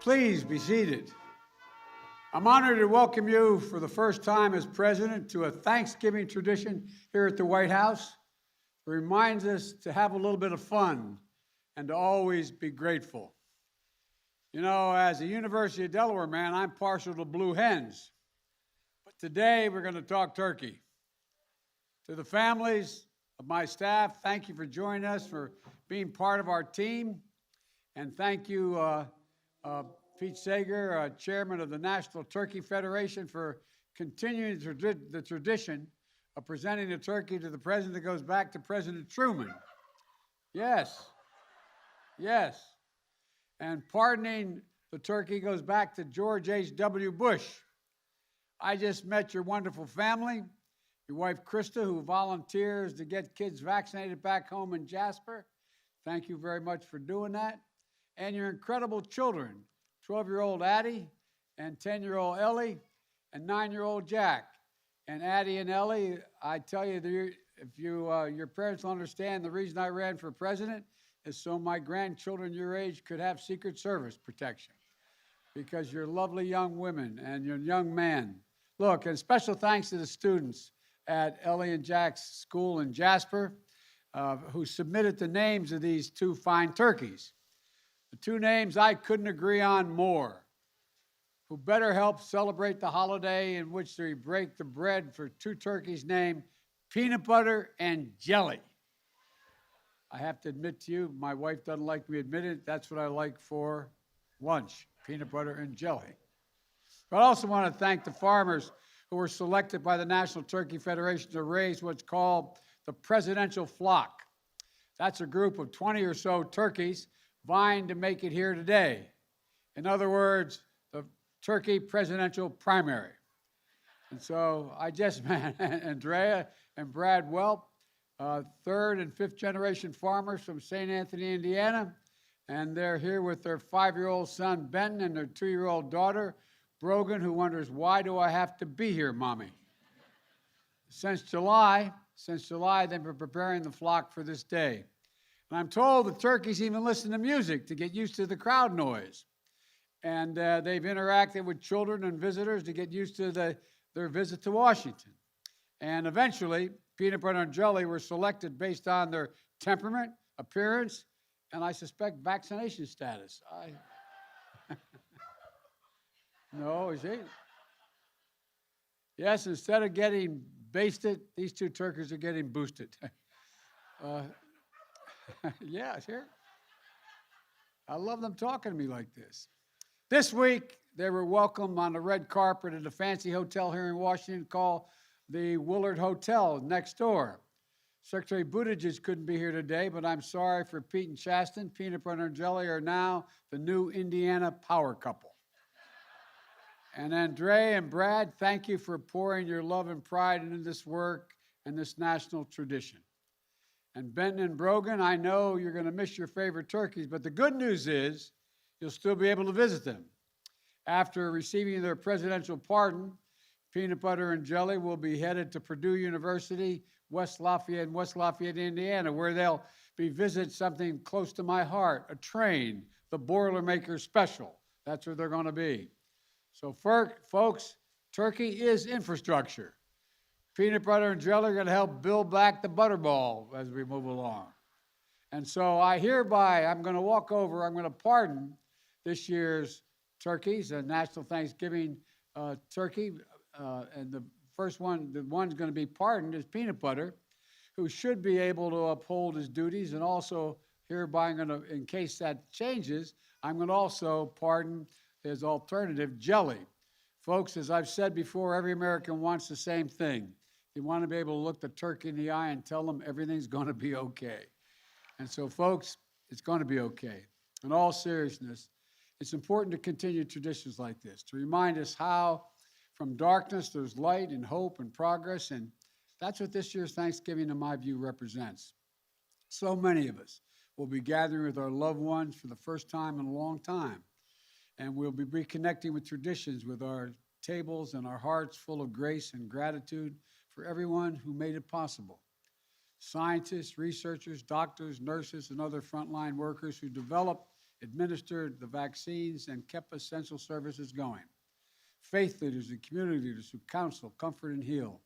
Please be seated. I'm honored to welcome you for the first time as president to a Thanksgiving tradition here at the White House. It reminds us to have a little bit of fun and to always be grateful. You know, as a University of Delaware man, I'm partial to blue hens. But today we're going to talk turkey. To the families of my staff, thank you for joining us, for being part of our team. And thank you, Pete Sager, chairman of the National Turkey Federation, for continuing the tradition of presenting a turkey to the president that goes back to President Truman. Yes, yes. And pardoning the turkey goes back to George H.W. Bush. I just met your wonderful family, your wife Krista, who volunteers to get kids vaccinated back home in Jasper. Thank you very much for doing that. And your incredible children, 12-year-old Addie and 10-year-old Ellie and 9-year-old Jack. And Addie and Ellie, I tell you, if your parents will understand, the reason I ran for president is so my grandchildren your age could have Secret Service protection, because you're lovely young women and you're young men. Look, and special thanks to the students at Ellie and Jack's school in Jasper who submitted the names of these two fine turkeys. The two names I couldn't agree on more. Who better help celebrate the holiday in which we break the bread for two turkeys named Peanut Butter and Jelly. I have to admit to you, my wife doesn't like me admitting it, that's what I like for lunch, peanut butter and jelly. But I also want to thank the farmers who were selected by the National Turkey Federation to raise what's called the presidential flock. That's a group of 20 or so turkeys vying to make it here today. In other words, the turkey presidential primary. And so I just met Andrea and Brad Welp, third and fifth generation farmers from St. Anthony, Indiana, and they're here with their 5-year-old son, Ben, and their 2-year-old daughter, Brogan, who wonders, why do I have to be here, Mommy? Since July, they've been preparing the flock for this day. And I'm told the turkeys even listen to music to get used to the crowd noise. And they've interacted with children and visitors to get used to their visit to Washington. And eventually, Peanut Butter and Jelly were selected based on their temperament, appearance, and I suspect vaccination status. No, is it? Yes, instead of getting basted, these two turkeys are getting boosted. Yeah, sure. I love them talking to me like this. This week, they were welcomed on the red carpet at a fancy hotel here in Washington called the Willard Hotel next door. Secretary Buttigieg couldn't be here today, but I'm sorry for Pete and Chasten. Peanut Butter and Jelly are now the new Indiana power couple. And Andrea and Brad, thank you for pouring your love and pride into this work and this national tradition. And Benton and Brogan, I know you're going to miss your favorite turkeys, but the good news is you'll still be able to visit them. After receiving their presidential pardon, Peanut Butter and Jelly will be headed to Purdue University, West Lafayette, Indiana, where they'll be visiting something close to my heart, a train, the Boilermaker Special. That's where they're going to be. So, folks, turkey is infrastructure. Peanut Butter and Jelly are going to help build back the Butterball as we move along. And so I'm going to walk over, I'm going to pardon this year's turkeys, a National Thanksgiving turkey. And the first one, the one's going to be pardoned is Peanut Butter, who should be able to uphold his duties. And also hereby, in case that changes, I'm going to also pardon his alternative, Jelly. Folks, as I've said before, every American wants the same thing. You want to be able to look the turkey in the eye and tell them everything's going to be okay. And so, folks, it's going to be okay. In all seriousness, it's important to continue traditions like this, to remind us how from darkness there's light and hope and progress, and that's what this year's Thanksgiving, in my view, represents. So many of us will be gathering with our loved ones for the first time in a long time, and we'll be reconnecting with traditions with our tables and our hearts full of grace and gratitude for everyone who made it possible. Scientists, researchers, doctors, nurses, and other frontline workers who developed administered the vaccines, and kept essential services going. Faith leaders and community leaders who counsel, comfort, and heal.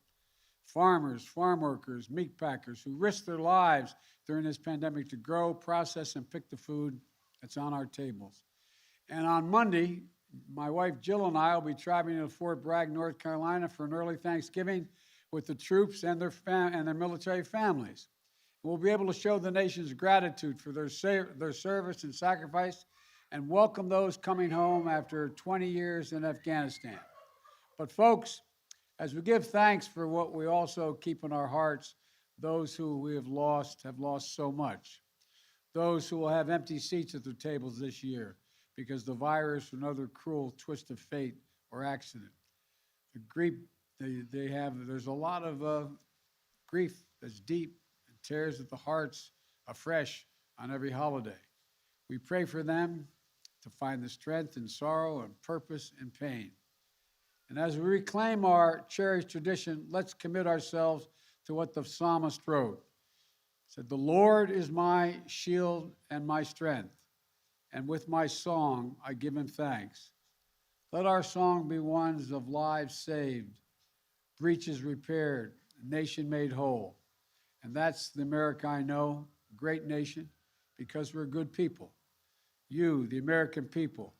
Farmers, farm workers, meat packers who risked their lives during this pandemic to grow, process, and pick the food that's on our tables. And on Monday, my wife Jill and I will be traveling to Fort Bragg, North Carolina for an early Thanksgiving with the troops and their military families. We'll be able to show the nation's gratitude for their service and sacrifice and welcome those coming home after 20 years in Afghanistan. But folks, as we give thanks for what we also keep in our hearts, those who we have lost so much. Those who will have empty seats at their tables this year because the virus or another cruel twist of fate or accident. The grief they have, there's a lot of grief that's deep and tears at the hearts afresh on every holiday. We pray for them to find the strength in sorrow and purpose in pain. And as we reclaim our cherished tradition, let's commit ourselves to what the psalmist wrote. He said, "The Lord is my shield and my strength, and with my song I give him thanks." Let our song be ones of lives saved, breaches repaired, a nation made whole. And that's the America I know, a great nation, because we're good people. You, the American people,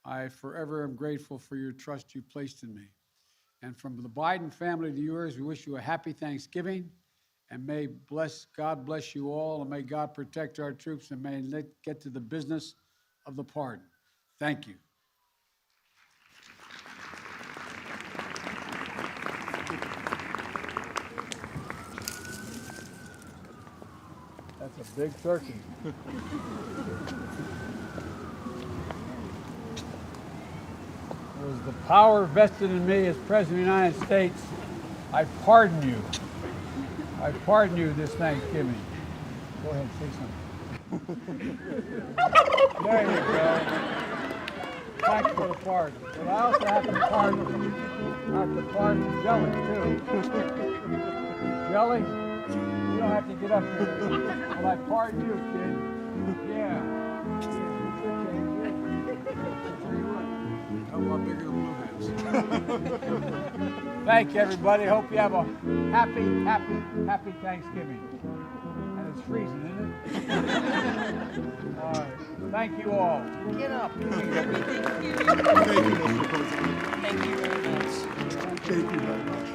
I forever am grateful for your trust you placed in me. And from the Biden family to yours, we wish you a happy Thanksgiving, and may God bless you all, and may God protect our troops, and may let's get to the business of the pardon. Thank you. That's a big turkey. With the power vested in me as President of the United States, I pardon you. I pardon you this Thanksgiving. Go ahead, say something. There you go. Thanks for the pardon. But I also have to pardon Jelly, too. Jelly, you don't have to get up here. But I pardon you, kid. Yeah. A lot bigger than blue. Thank you, everybody. Hope you have a happy Thanksgiving. And it's freezing, isn't it? All right. Thank you all. Get up. Thank you, Mr. President. Thank you very much. Thank you very much.